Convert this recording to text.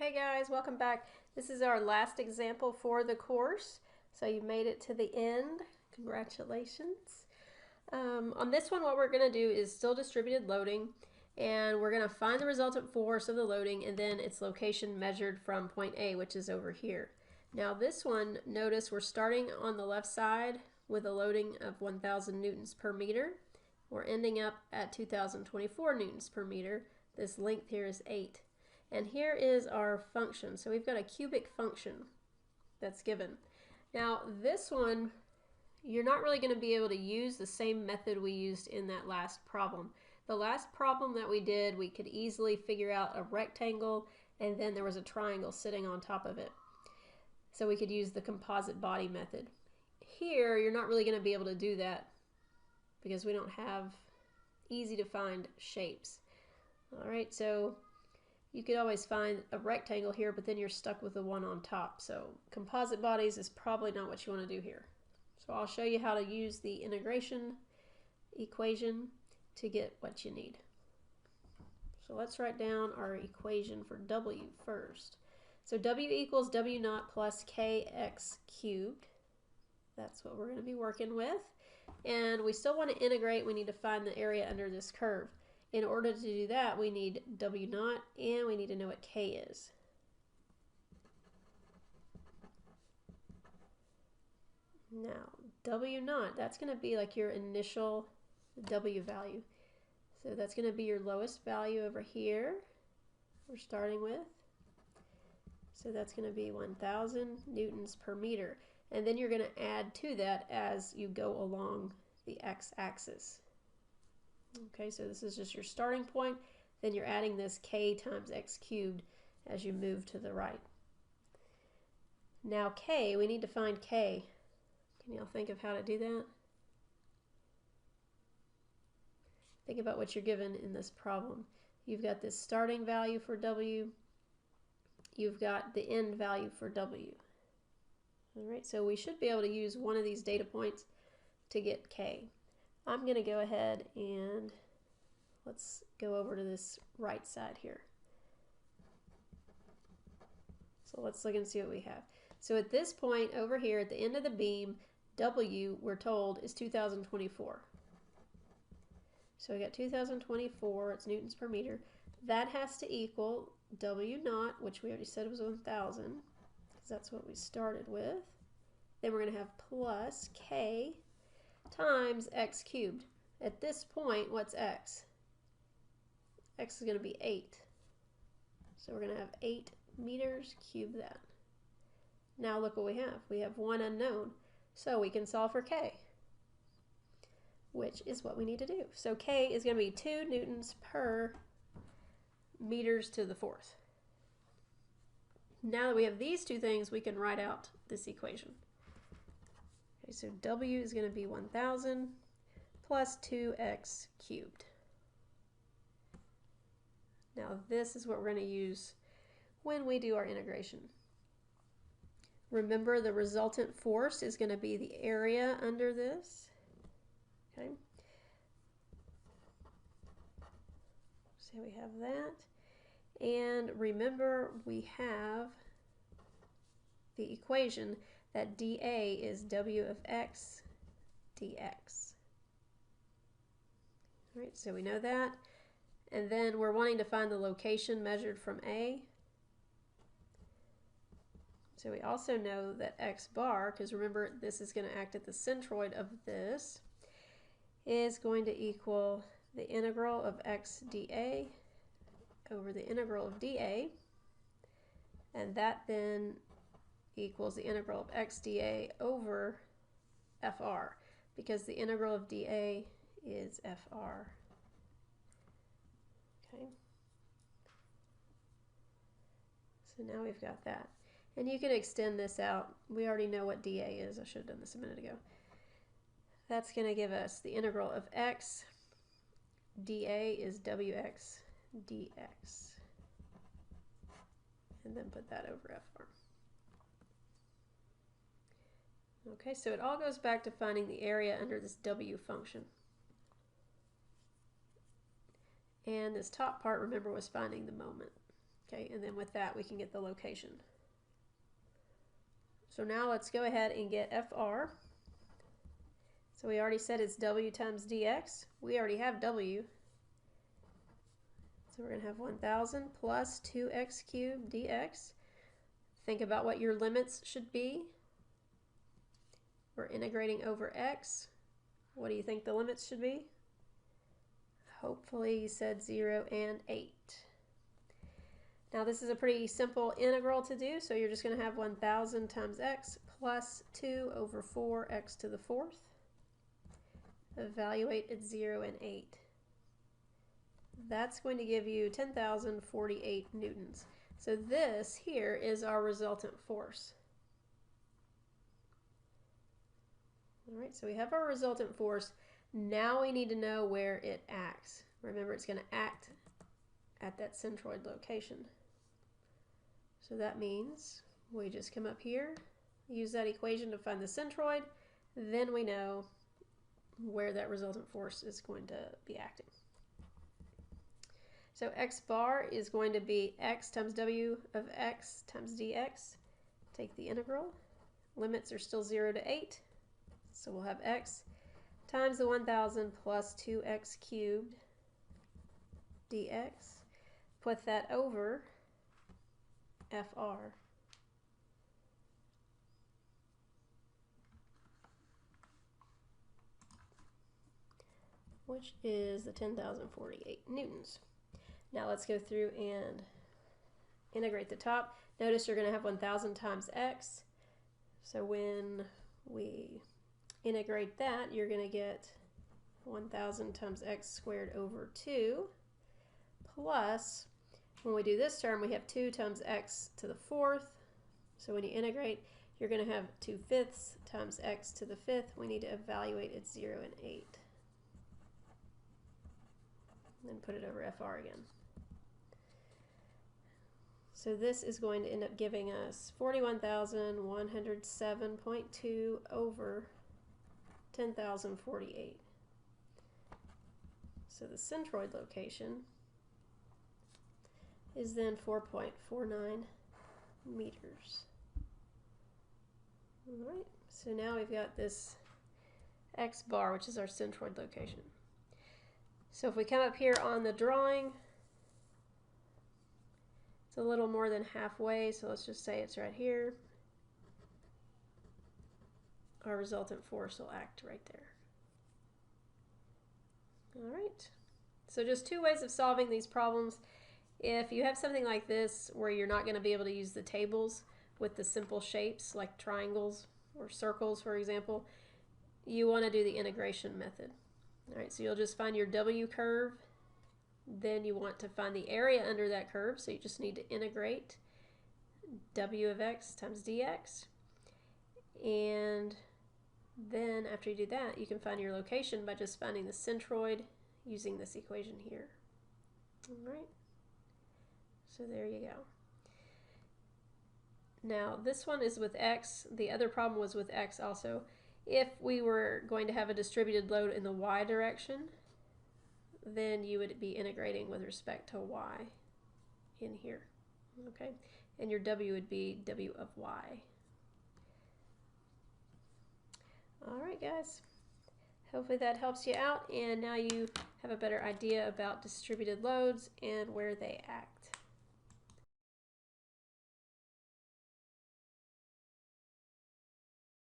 Hey guys, welcome back. This is our last example for the course. So you made it to the end. Congratulations. On this one, what we're going to do is still distributed loading, and we're going to find the resultant force of the loading and then its location measured from point A, which is over here. Now this one, notice we're starting on the left side with a loading of 1,000 newtons per meter. We're ending up at 2,024 newtons per meter. This length here is 8. And here is our function. So we've got a cubic function that's given. Now this one, you're not really going to be able to use the same method we used in that last problem. The last problem that we did, we could easily figure out a rectangle and then there was a triangle sitting on top of it. So we could use the composite body method. Here, you're not really going to be able to do that because we don't have easy to find shapes. All right, so you could always find a rectangle here, but then you're stuck with the one on top. So composite bodies is probably not what you want to do here. So I'll show you how to use the integration equation to get what you need. So let's write down our equation for W first. So W equals W naught plus KX cubed. That's what we're going to be working with. And we still want to integrate. We need to find the area under this curve. In order to do that, we need W naught and we need to know what K is. Now, W naught, that's going to be like your initial W value. So that's going to be your lowest value over here we're starting with. So that's going to be 1,000 newtons per meter. And then you're going to add to that as you go along the x-axis. Okay, so this is just your starting point. Then you're adding this K times x cubed as you move to the right. Now K, we need to find K. Can y'all think of how to do that? Think about what you're given in this problem. You've got this starting value for W. You've got the end value for W. All right, so we should be able to use one of these data points to get K. I'm going to go ahead and let's go over to this right side here. So let's look and see what we have. So at this point over here at the end of the beam, W, we're told, is 2,024. So we got 2,024, it's newtons per meter. That has to equal W naught, which we already said was 1,000, because that's what we started with. Then we're going to have plus K times x cubed. At this point, what's x? X is going to be 8. So we're going to have 8 meters, cube that. Now look what we have. We have one unknown. So we can solve for K, which is what we need to do. So K is going to be 2 newtons per meters to the fourth. Now that we have these two things, we can write out this equation. Okay, so W is going to be 1,000 plus 2x cubed. Now this is what we're going to use when we do our integration. Remember, the resultant force is going to be the area under this. Okay. So we have that. And remember, we have the equation that dA is W of x dx. All right, so we know that. And then we're wanting to find the location measured from A. So we also know that x bar, because remember this is going to act at the centroid of this, is going to equal the integral of x dA over the integral of dA. And that then equals the integral of x dA over FR, because the integral of dA is FR. Okay. So now we've got that. And you can extend this out. We already know what dA is. I should have done this a minute ago. That's going to give us the integral of x dA is Wx dx. And then put that over FR. Okay, so it all goes back to finding the area under this W function. And this top part, remember, was finding the moment. Okay, and then with that we can get the location. So now let's go ahead and get FR. So we already said it's W times dx. We already have W. So we're going to have 1000 plus 2x cubed dx. Think about what your limits should be. We're integrating over x. What do you think the limits should be? Hopefully you said 0 and 8. Now this is a pretty simple integral to do, so you're just going to have 1000 times x plus 2 over 4x to the 4th. Evaluate at 0 and 8. That's going to give you 10,048 newtons. So this here is our resultant force. All right, so we have our resultant force. Now we need to know where it acts. Remember, it's going to act at that centroid location. So that means we just come up here, use that equation to find the centroid, then we know where that resultant force is going to be acting. So x bar is going to be x times w of x times dx. Take the integral. Limits are still 0 to 8. So we'll have x times the 1000 plus 2x cubed dx. Put that over FR. Which is the 10,048 newtons. Now let's go through and integrate the top. Notice you're going to have 1000 times x. So when we integrate that, you're going to get 1000 times x squared over 2 plus, when we do this term, we have 2 times x to the 4th. So when you integrate, you're going to have 2/5 times x to the 5th. We need to evaluate at 0 and 8. And then put it over FR again. So this is going to end up giving us 41,107.2 over 10,048. So the centroid location is then 4.49 meters. All right, so now we've got this x bar, which is our centroid location. So if we come up here on the drawing, it's a little more than halfway, so let's just say it's right here. Our resultant force will act right there. All right, so just two ways of solving these problems. If you have something like this where you're not going to be able to use the tables with the simple shapes like triangles or circles, for example, you want to do the integration method. All right, so you'll just find your W curve. Then you want to find the area under that curve, so you just need to integrate W of x times dx. And then after you do that, you can find your location by just finding the centroid using this equation here. All right, so there you go. Now this one is with x. The other problem was with x also. If we were going to have a distributed load in the y direction, then you would be integrating with respect to y in here, okay? And your w would be w of y. All right, guys. Hopefully that helps you out, and now you have a better idea about distributed loads and where they act.